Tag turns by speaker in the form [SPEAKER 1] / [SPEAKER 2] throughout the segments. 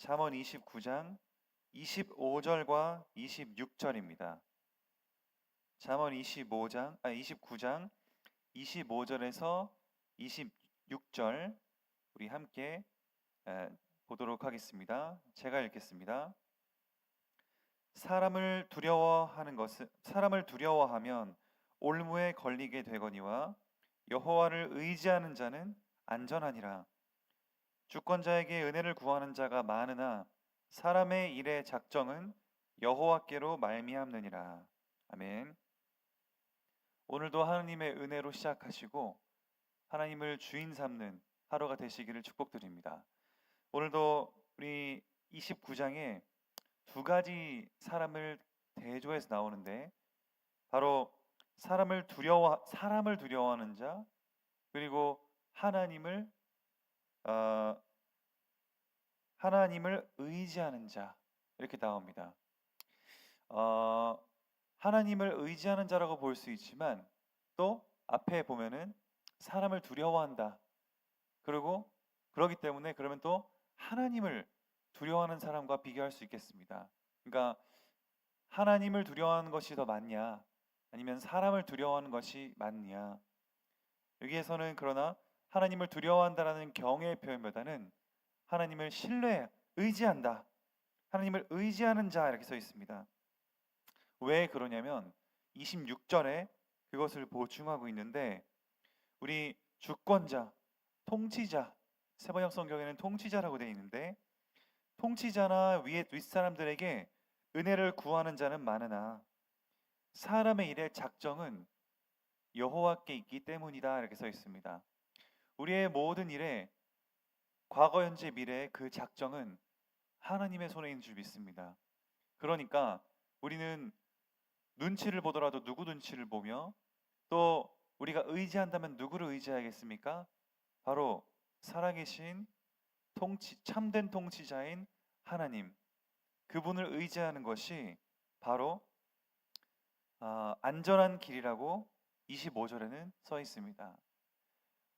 [SPEAKER 1] 잠언 29장 25절과 26절입니다. 잠언 29장 25절에서 26절 우리 함께 보도록 하겠습니다. 제가 읽겠습니다. 사람을 두려워하면 올무에 걸리게 되거니와 여호와를 의지하는 자는 안전하니라. 주권자에게 은혜를 구하는 자가 많으나 사람의 일의 작정은 여호와께로 말미암느니라. 아멘. 오늘도 하나님의 은혜로 시작하시고 하나님을 주인 삼는 하루가 되시기를 축복드립니다. 오늘도 우리 29장에 두 가지 사람을 대조해서 나오는데 바로 사람을 두려워하는 자, 그리고 하나님을 의지하는 자, 이렇게 나옵니다. 하나님을 의지하는 자라고 볼 수 있지만 또 앞에 보면은 사람을 두려워한다. 그러기 때문에 그러면 또 하나님을 두려워하는 사람과 비교할 수 있겠습니다. 그러니까 하나님을 두려워하는 것이 더 많냐, 아니면 사람을 두려워하는 것이 많냐. 여기에서는 그러나 하나님을 두려워한다라는 경외의 표현보다는 하나님을 의지한다. 하나님을 의지하는 자 이렇게 써 있습니다. 왜 그러냐면 26절에 그것을 보충하고 있는데 우리 주권자, 통치자, 세번역 성경에는 통치자라고 되어 있는데 통치자나 윗사람들에게 은혜를 구하는 자는 많으나 사람의 일의 작정은 여호와께 있기 때문이다 이렇게 써 있습니다. 우리의 모든 일에 과거, 현재, 미래의 그 작정은 하나님의 손에 있는 줄 믿습니다. 그러니까 우리는 눈치를 보더라도 누구 눈치를 보며 또 우리가 의지한다면 누구를 의지하겠습니까? 바로 살아계신 참된 통치자인 하나님, 그분을 의지하는 것이 바로 안전한 길이라고 25절에는 써 있습니다.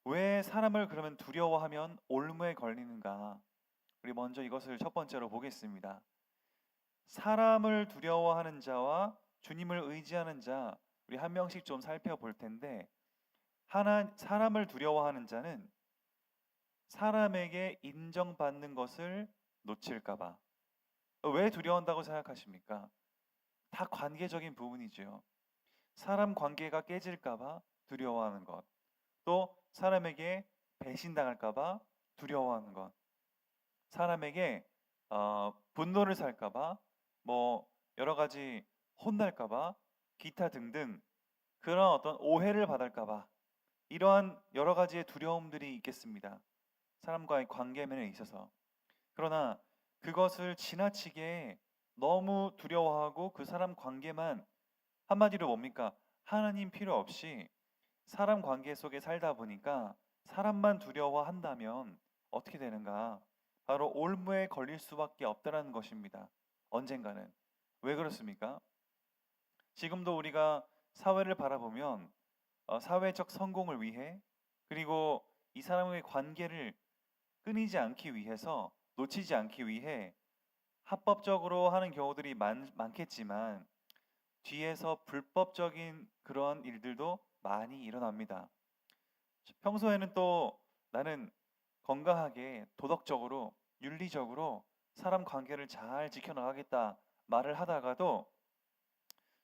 [SPEAKER 1] 왜 사람을 그러면 두려워하면 올무에 걸리는가? 우리 먼저 이것을 첫 번째로 보겠습니다. 사람을 두려워하는 자와 주님을 의지하는 자, 우리 한 명씩 좀 살펴볼 텐데 사람을 두려워하는 자는 사람에게 인정받는 것을 놓칠까 봐. 왜 두려워한다고 생각하십니까? 다 관계적인 부분이죠. 사람 관계가 깨질까 봐 두려워하는 것, 또 사람에게 배신당할까 봐 두려워하는 것, 사람에게 분노를 살까 봐, 여러 가지 혼날까 봐, 기타 등등 그런 어떤 오해를 받을까 봐, 이러한 여러 가지의 두려움들이 있겠습니다. 사람과의 관계면에 있어서. 그러나 그것을 지나치게 너무 두려워하고 그 사람 관계만, 한마디로 뭡니까? 하나님 필요 없이 사람 관계 속에 살다 보니까 사람만 두려워한다면 어떻게 되는가? 바로 올무에 걸릴 수밖에 없다는 것입니다. 언젠가는. 왜 그렇습니까? 지금도 우리가 사회를 바라보면 사회적 성공을 위해, 그리고 이 사람의 관계를 끊이지 않기 위해서, 놓치지 않기 위해 합법적으로 하는 경우들이 많겠지만 뒤에서 불법적인 그런 일들도 많이 일어납니다. 평소에는 또 나는 건강하게 도덕적으로 윤리적으로 사람 관계를 잘 지켜나가겠다 말을 하다가도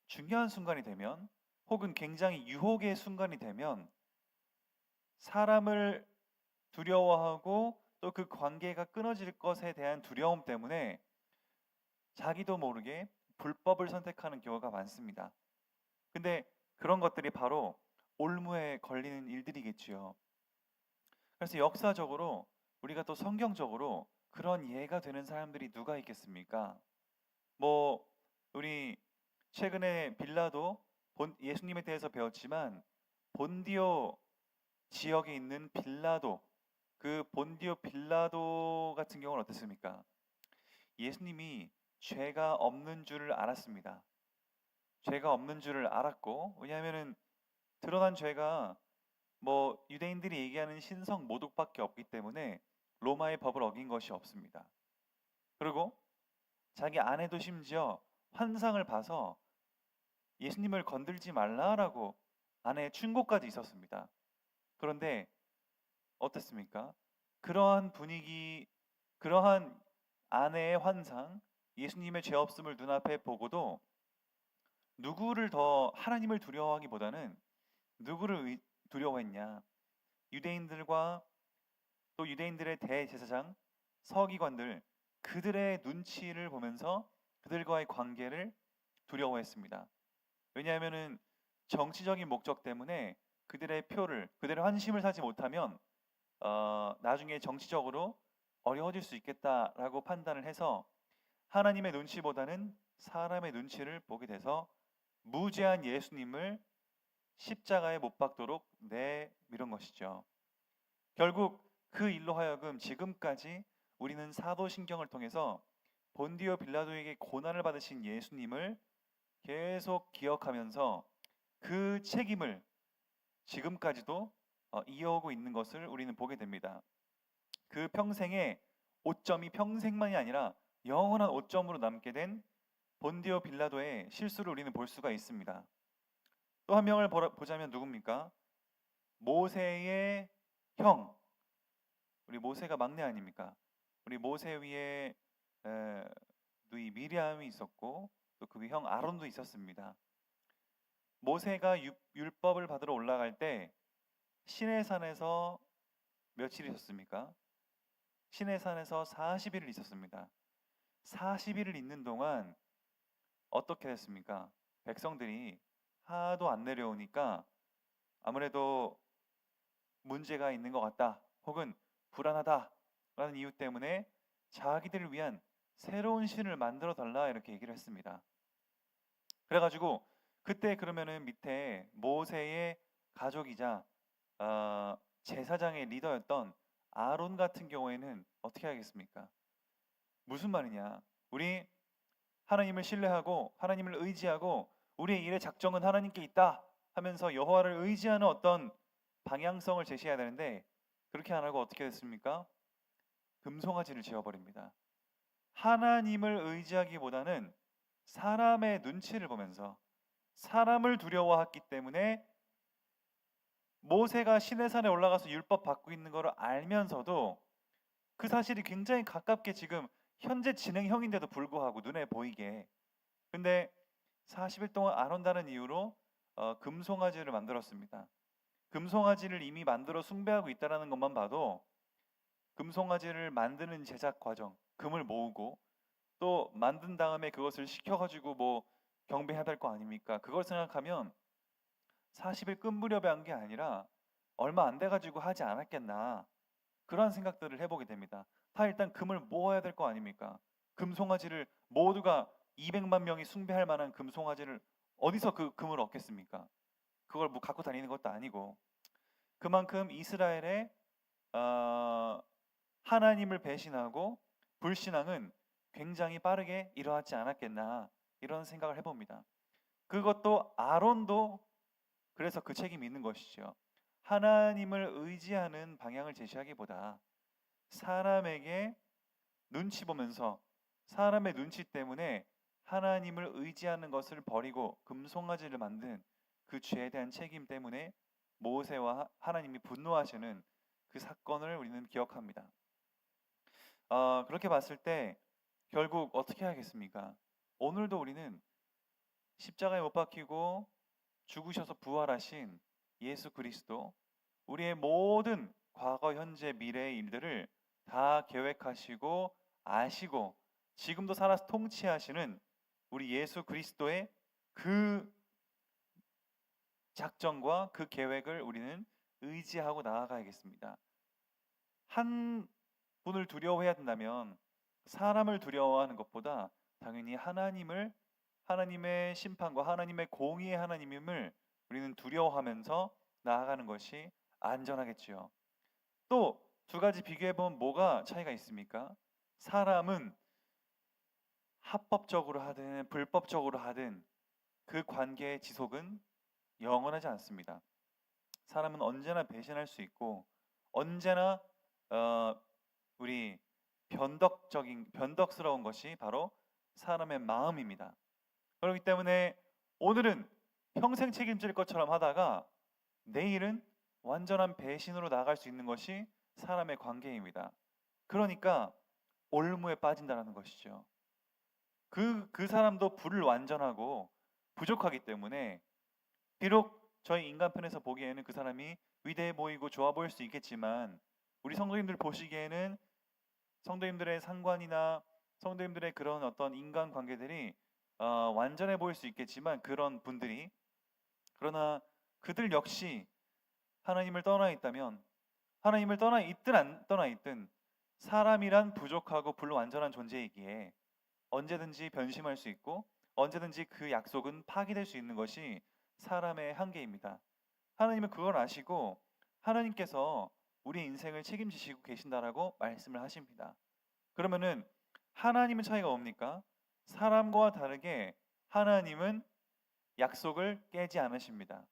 [SPEAKER 1] 중요한 순간이 되면, 혹은 굉장히 유혹의 순간이 되면 사람을 두려워하고 또 그 관계가 끊어질 것에 대한 두려움 때문에 자기도 모르게 불법을 선택하는 경우가 많습니다. 근데 그런 것들이 바로 올무에 걸리는 일들이겠지요. 그래서 역사적으로 우리가 또 성경적으로 그런 예가 되는 사람들이 누가 있겠습니까? 우리 최근에 빌라도 예수님에 대해서 배웠지만 본디오 지역에 있는 빌라도, 그 본디오 빌라도 같은 경우는 어땠습니까? 예수님이 죄가 없는 줄을 알았습니다. 죄가 없는 줄을 알았고, 왜냐하면은 드러난 죄가 유대인들이 얘기하는 신성 모독밖에 없기 때문에 로마의 법을 어긴 것이 없습니다. 그리고 자기 아내도 심지어 환상을 봐서 예수님을 건들지 말라라고 아내의 충고까지 있었습니다. 그런데 어땠습니까? 그러한 분위기, 그러한 아내의 환상, 예수님의 죄 없음을 눈앞에 보고도 누구를 더 하나님을 두려워하기보다는 누구를 두려워했냐? 유대인들과 또 유대인들의 대제사장, 서기관들, 그들의 눈치를 보면서 그들과의 관계를 두려워했습니다. 왜냐하면은 정치적인 목적 때문에 그들의 환심을 사지 못하면 나중에 정치적으로 어려워질 수 있겠다라고 판단을 해서 하나님의 눈치보다는 사람의 눈치를 보게 돼서 무죄한 예수님을 십자가에 못 박도록 내밀은 것이죠. 결국 그 일로 하여금 지금까지 우리는 사도신경을 통해서 본디오 빌라도에게 고난을 받으신 예수님을 계속 기억하면서 그 책임을 지금까지도 이어오고 있는 것을 우리는 보게 됩니다. 그 평생의 오점이 평생만이 아니라 영원한 오점으로 남게 된 본디오 빌라도의 실수를 우리는 볼 수가 있습니다. 또 한 명을 보자면 누굽니까? 모세의 형. 우리 모세가 막내 아닙니까? 우리 모세 위에 누이 미리암이 있었고 또 그 위 형 아론도 있었습니다. 모세가 율법을 받으러 올라갈 때 시내산에서 며칠 있었습니까? 시내산에서 40일을 있었습니다. 40일을 있는 동안 어떻게 됐습니까? 백성들이 하도 안 내려오니까 아무래도 문제가 있는 것 같다 혹은 불안하다라는 이유 때문에 자기들을 위한 새로운 신을 만들어 달라 이렇게 얘기를 했습니다. 그래가지고 그때 그러면은 밑에 모세의 가족이자 제사장의 리더였던 아론 같은 경우에는 어떻게 하겠습니까? 무슨 말이냐? 우리 하나님을 신뢰하고 하나님을 의지하고 우리의 일의 작정은 하나님께 있다 하면서 여호와를 의지하는 어떤 방향성을 제시해야 되는데 그렇게 안 하고 어떻게 됐습니까? 금송아지를 지어버립니다. 하나님을 의지하기보다는 사람의 눈치를 보면서 사람을 두려워했기 때문에 모세가 시내산에 올라가서 율법 받고 있는 것을 알면서도 그 사실이 굉장히 가깝게 지금 현재 진행형인데도 불구하고 눈에 보이게 근데 40일 동안 안 온다는 이유로 금송아지를 만들었습니다. 금송아지를 이미 만들어 숭배하고 있다는 것만 봐도 금송아지를 만드는 제작 과정, 금을 모으고 또 만든 다음에 그것을 식혀가지고 뭐 경배해야 될 거 아닙니까? 그걸 생각하면 40일 끝 무렵에 한 게 아니라 얼마 안 돼가지고 하지 않았겠나 그런 생각들을 해보게 됩니다. 다 일단 금을 모아야 될 거 아닙니까? 금송아지를 모두가 200만 명이 숭배할 만한 금송아지를 어디서 그 금을 얻겠습니까? 그걸 뭐 갖고 다니는 것도 아니고 그만큼 이스라엘의 하나님을 배신하고 불신앙은 굉장히 빠르게 일어났지 않았겠나 이런 생각을 해봅니다. 그것도 아론도 그래서 그 책임이 있는 것이죠. 하나님을 의지하는 방향을 제시하기보다 사람에게 눈치 보면서 사람의 눈치 때문에 하나님을 의지하는 것을 버리고 금송아지를 만든 그 죄에 대한 책임 때문에 모세와 하나님이 분노하시는 그 사건을 우리는 기억합니다. 그렇게 봤을 때 결국 어떻게 하겠습니까? 오늘도 우리는 십자가에 못 박히고 죽으셔서 부활하신 예수 그리스도 우리의 모든 과거, 현재, 미래의 일들을 다 계획하시고 아시고 지금도 살아서 통치하시는 우리 예수 그리스도의 그 작정과 그 계획을 우리는 의지하고 나아가야겠습니다. 한 분을 두려워해야 된다면 사람을 두려워하는 것보다 당연히 하나님의 심판과 하나님의 공의의 하나님임을 우리는 두려워하면서 나아가는 것이 안전하겠지요. 또 두 가지 비교해보면 뭐가 차이가 있습니까? 사람은 합법적으로 하든 불법적으로 하든 그 관계의 지속은 영원하지 않습니다. 사람은 언제나 배신할 수 있고 언제나 우리 변덕스러운 것이 바로 사람의 마음입니다. 그렇기 때문에 오늘은 평생 책임질 것처럼 하다가 내일은 완전한 배신으로 나갈 수 있는 것이 사람의 관계입니다. 그러니까 올무에 빠진다는 것이죠. 그 사람도 불완전하고 부족하기 때문에 비록 저희 인간편에서 보기에는 그 사람이 위대해 보이고 좋아 보일 수 있겠지만 우리 성도님들 보시기에는 성도님들의 상관이나 성도님들의 그런 어떤 인간 관계들이 완전해 보일 수 있겠지만 그런 분들이 그러나 그들 역시 하나님을 떠나 있다면 하나님을 떠나 있든 안 떠나 있든 사람이란 부족하고 불완전한 존재이기에 언제든지 변심할 수 있고 언제든지 그 약속은 파기될 수 있는 것이 사람의 한계입니다. 하나님은 그걸 아시고 하나님께서 우리 인생을 책임지시고 계신다라고 말씀을 하십니다. 그러면은 하나님은 차이가 뭡니까? 사람과 다르게 하나님은 약속을 깨지 않으십니다.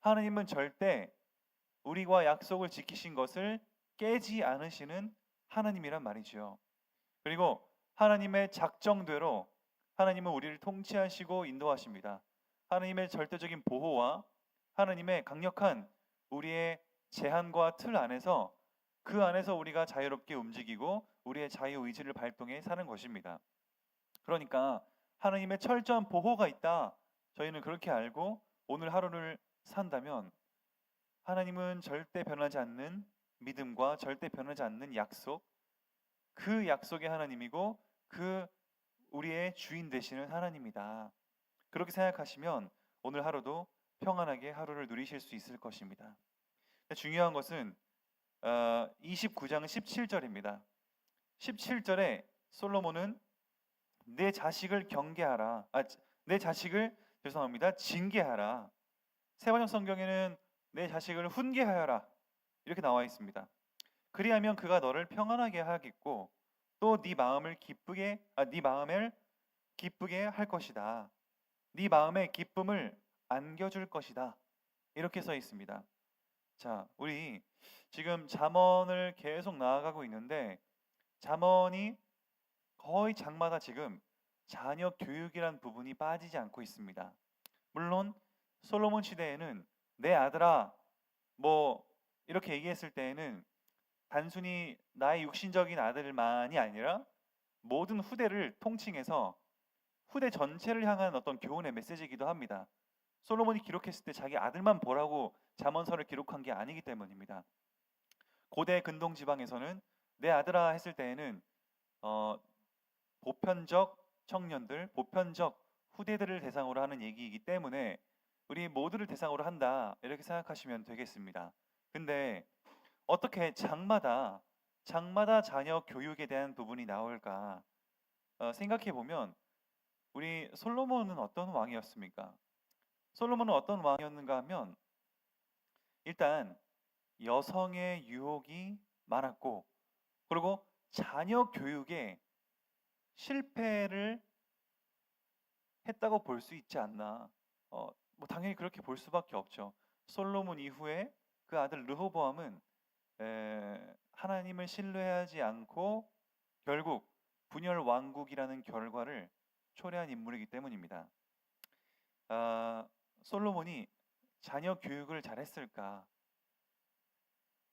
[SPEAKER 1] 하나님은 절대 우리와 약속을 지키신 것을 깨지 않으시는 하나님이란 말이죠. 그리고 하나님의 작정대로 하나님은 우리를 통치하시고 인도하십니다. 하나님의 절대적인 보호와 하나님의 강력한 우리의 제한과 틀 안에서 그 안에서 우리가 자유롭게 움직이고 우리의 자유의지를 발동해 사는 것입니다. 그러니까 하나님의 철저한 보호가 있다. 저희는 그렇게 알고 오늘 하루를 산다면 하나님은 절대 변하지 않는 믿음과 절대 변하지 않는 약속, 그 약속의 하나님이고 그 우리의 주인 되시는 하나님이다. 그렇게 생각하시면 오늘 하루도 평안하게 하루를 누리실 수 있을 것입니다. 중요한 것은 29장 17절입니다. 17절에 솔로몬은 내 자식을 경계하라. 내 자식을 징계하라. 세번역 성경에는 내 자식을 훈계하여라. 이렇게 나와 있습니다. 그리하면 그가 너를 평안하게 하겠고 또 네 마음을 기쁘게 할 것이다. 네 마음의 기쁨을 안겨줄 것이다. 이렇게 써 있습니다. 자, 우리 지금 잠언을 계속 나아가고 있는데 잠언이 거의 장마다 지금 자녀 교육이란 부분이 빠지지 않고 있습니다. 물론 솔로몬 시대에는 내 아들아 뭐 이렇게 얘기했을 때에는 단순히 나의 육신적인 아들만이 아니라 모든 후대를 통칭해서 후대 전체를 향한 어떤 교훈의 메시지이기도 합니다. 솔로몬이 기록했을 때 자기 아들만 보라고 잠언서를 기록한 게 아니기 때문입니다. 고대 근동 지방에서는 내 아들아 했을 때에는 보편적 청년들, 보편적 후대들을 대상으로 하는 얘기이기 때문에 우리 모두를 대상으로 한다 이렇게 생각하시면 되겠습니다. 근데 어떻게 장마다 자녀 교육에 대한 부분이 나올까 생각해 보면 우리 솔로몬은 어떤 왕이었습니까? 솔로몬은 어떤 왕이었는가 하면 일단 여성의 유혹이 많았고 그리고 자녀 교육에 실패를 했다고 볼 수 있지 않나. 뭐 당연히 그렇게 볼 수밖에 없죠. 솔로몬 이후에 그 아들 르호보암은 하나님을 신뢰하지 않고 결국 분열 왕국이라는 결과를 초래한 인물이기 때문입니다. 솔로몬이 자녀 교육을 잘했을까?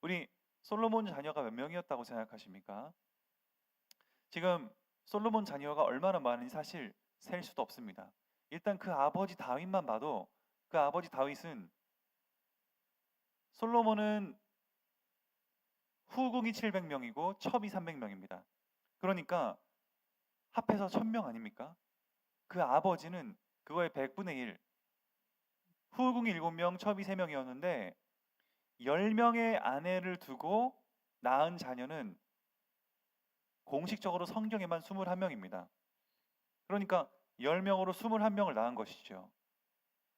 [SPEAKER 1] 우리 솔로몬 자녀가 몇 명이었다고 생각하십니까? 지금 솔로몬 자녀가 얼마나 많은지 사실 셀 수도 없습니다. 일단 그 아버지 다윗만 봐도 그 아버지 다윗은 솔로몬은 후궁이 700명이고 첩이 300명입니다. 그러니까 합해서 1000명 아닙니까? 그 아버지는 그거의 100분의 1 후궁이 7명, 첩이 3명이었는데 10명의 아내를 두고 낳은 자녀는 공식적으로 성경에만 21명입니다. 그러니까 10명으로 21명을 낳은 것이죠.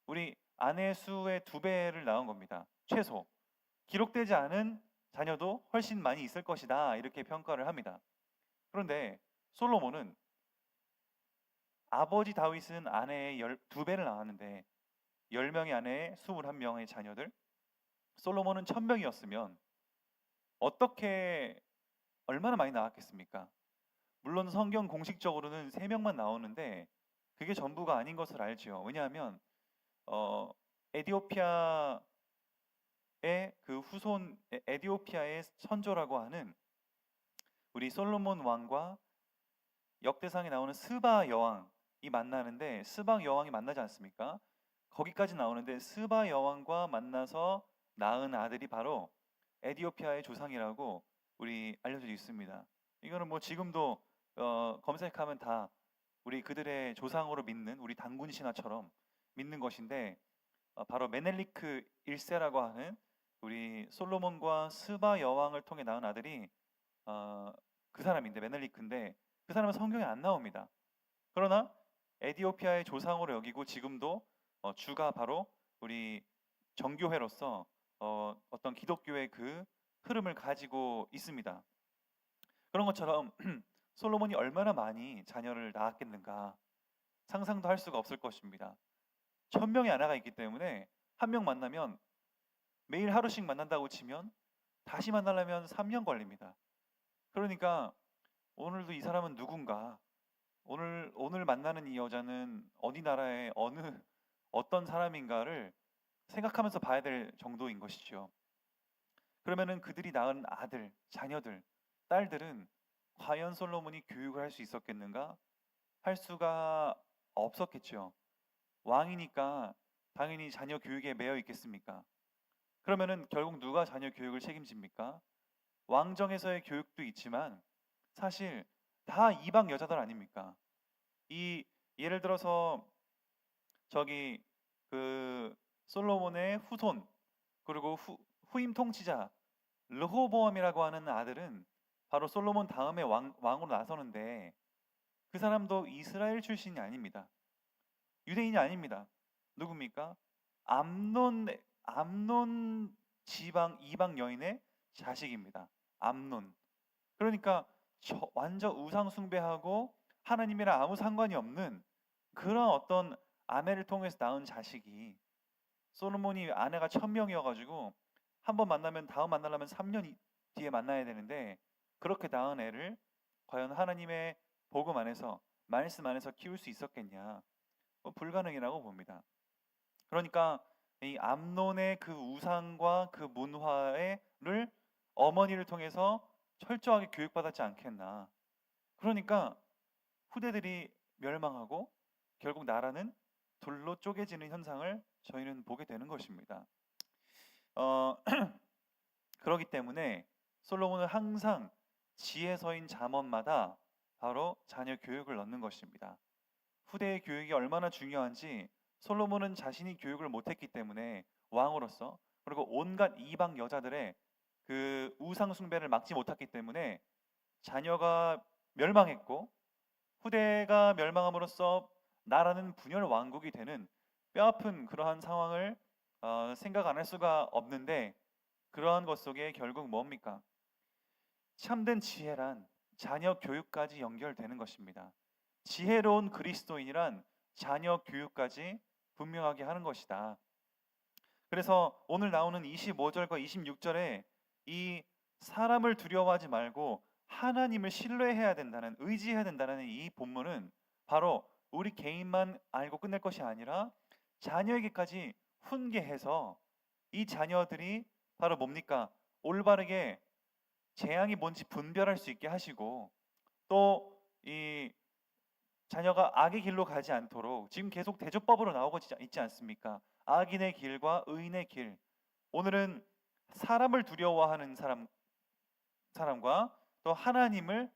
[SPEAKER 1] 우리 아내 수의 2배를 낳은 겁니다. 최소. 기록되지 않은 자녀도 훨씬 많이 있을 것이다. 이렇게 평가를 합니다. 그런데 솔로몬은 아버지 다윗은 아내의 2배를 낳았는데 10명의 아내에 21명의 자녀들 솔로몬은 1000명이었으면 어떻게 얼마나 많이 낳았겠습니까? 물론 성경 공식적으로는 3명만 나오는데 그게 전부가 아닌 것을 알지요. 왜냐하면 어, 에디오피아의 그 후손 에디오피아의 선조라고 하는 우리 솔로몬 왕과 역대상에 나오는 스바 여왕이 만나는데, 스바 여왕이 만나지 않습니까? 거기까지 나오는데 스바 여왕과 만나서 낳은 아들이 바로 에디오피아의 조상이라고 우리 알려져 있습니다. 이거는 뭐 지금도 검색하면 다 우리 그들의 조상으로 믿는, 우리 단군 신화처럼 믿는 것인데, 바로 메넬리크 1세라고 하는 우리 솔로몬과 스바 여왕을 통해 낳은 아들이 어, 그 사람인데, 메넬리크인데, 그 사람은 성경에 안 나옵니다. 그러나 에디오피아의 조상으로 여기고 지금도 주가 바로 우리 정교회로서 어떤 기독교의 그 흐름을 가지고 있습니다. 그런 것처럼 솔로몬이 얼마나 많이 자녀를 낳았겠는가 상상도 할 수가 없을 것입니다. 1000명의 아내가 있기 때문에 한 명 만나면 매일 하루씩 만난다고 치면 다시 만나려면 3년 걸립니다. 그러니까 오늘도 이 사람은 누군가, 오늘 만나는 이 여자는 어디 나라의 어떤 사람인가를 생각하면서 봐야 될 정도인 것이죠. 그러면은 그들이 낳은 아들, 자녀들, 딸들은 과연 솔로몬이 교육을 할 수 있었겠는가? 할 수가 없었겠죠. 왕이니까 당연히 자녀 교육에 매여 있겠습니까? 그러면은 결국 누가 자녀 교육을 책임집니까? 왕정에서의 교육도 있지만 사실 다 이방 여자들 아닙니까? 이 예를 들어서 저기 그 솔로몬의 후손, 그리고 후임 통치자 르호보암이라고 하는 아들은 바로 솔로몬 다음에 왕으로 나서는데, 그 사람도 이스라엘 출신이 아닙니다. 유대인이 아닙니다. 누굽니까? 암논 지방 이방 여인의 자식입니다. 암논. 그러니까 완전 우상 숭배하고 하나님이랑 아무 상관이 없는 그런 어떤 아내를 통해서 낳은 자식이, 솔로몬이 아내가 1000명이어가지고 한 번 만나면 다음 만나려면 3년 뒤에 만나야 되는데, 그렇게 낳은 애를 과연 하나님의 복음 안에서, 말씀 안에서 키울 수 있었겠냐? 불가능이라고 봅니다. 그러니까 이 암논의 그 우상과 그 문화를 어머니를 통해서 철저하게 교육받았지 않겠나. 그러니까 후대들이 멸망하고 결국 나라는 둘로 쪼개지는 현상을 저희는 보게 되는 것입니다. 어, 그렇기 때문에 솔로몬은 항상 지혜서인 잠언마다 바로 자녀 교육을 넣는 것입니다. 후대의 교육이 얼마나 중요한지 솔로몬은 자신이 교육을 못했기 때문에 왕으로서, 그리고 온갖 이방 여자들의 그 우상 숭배를 막지 못했기 때문에 자녀가 멸망했고, 후대가 멸망함으로써 나라는 분열 왕국이 되는 뼈아픈 그러한 상황을 생각 안 할 수가 없는데, 그러한 것 속에 결국 뭡니까? 참된 지혜란 자녀 교육까지 연결되는 것입니다. 지혜로운 그리스도인이란 자녀 교육까지 분명하게 하는 것이다. 그래서 오늘 나오는 25절과 26절에 이 사람을 두려워하지 말고 하나님을 신뢰해야 된다는, 의지해야 된다는 이 본문은 바로 우리 개인만 알고 끝낼 것이 아니라 자녀에게까지 훈계해서 이 자녀들이 바로 뭡니까? 올바르게 재앙이 뭔지 분별할 수 있게 하시고, 또 이 자녀가 악의 길로 가지 않도록 지금 계속 대조법으로 나오고 있지 않습니까? 악인의 길과 의인의 길. 오늘은 사람을 두려워하는 사람과 또 하나님을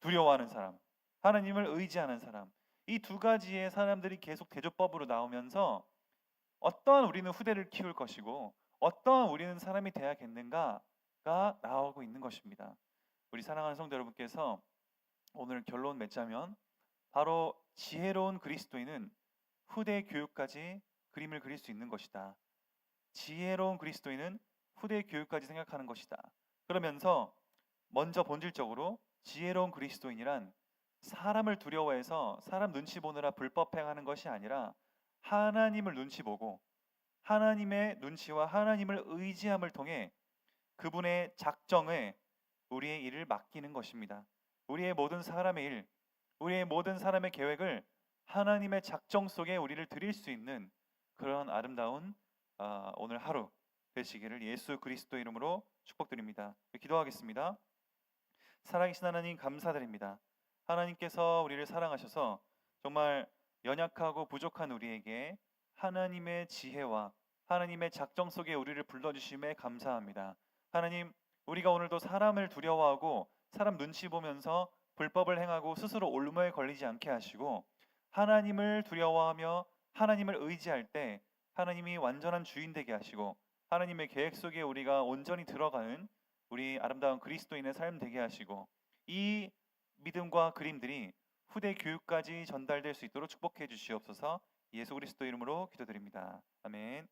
[SPEAKER 1] 두려워하는 사람, 하나님을 의지하는 사람, 이 두 가지의 사람들이 계속 대조법으로 나오면서 어떠한 우리는 후대를 키울 것이고 어떠한 우리는 사람이 되어야겠는가가 나오고 있는 것입니다. 우리 사랑하는 성도 여러분께서 오늘 결론 맺자면 바로 지혜로운 그리스도인은 후대 교육까지 그림을 그릴 수 있는 것이다. 지혜로운 그리스도인은 후대 교육까지 생각하는 것이다. 그러면서 먼저 본질적으로 지혜로운 그리스도인이란 사람을 두려워해서 사람 눈치 보느라 불법 행하는 것이 아니라 하나님을 눈치 보고 하나님의 눈치와 하나님을 의지함을 통해 그분의 작정에 우리의 일을 맡기는 것입니다. 우리의 모든 사람의 일, 우리의 모든 사람의 계획을 하나님의 작정 속에 우리를 드릴 수 있는 그런 아름다운 오늘 하루 되시기를 예수 그리스도 이름으로 축복드립니다. 기도하겠습니다. 살아계신 하나님 감사드립니다. 하나님께서 우리를 사랑하셔서 정말 연약하고 부족한 우리에게 하나님의 지혜와 하나님의 작정 속에 우리를 불러주심에 감사합니다. 하나님, 우리가 오늘도 사람을 두려워하고 사람 눈치 보면서 불법을 행하고 스스로 올무에 걸리지 않게 하시고 하나님을 두려워하며 하나님을 의지할 때 하나님이 완전한 주인 되게 하시고 하나님의 계획 속에 우리가 온전히 들어가는 우리 아름다운 그리스도인의 삶 되게 하시고 이 믿음과 그림들이 후대 교육까지 전달될 수 있도록 축복해 주시옵소서. 예수 그리스도 이름으로 기도드립니다. 아멘.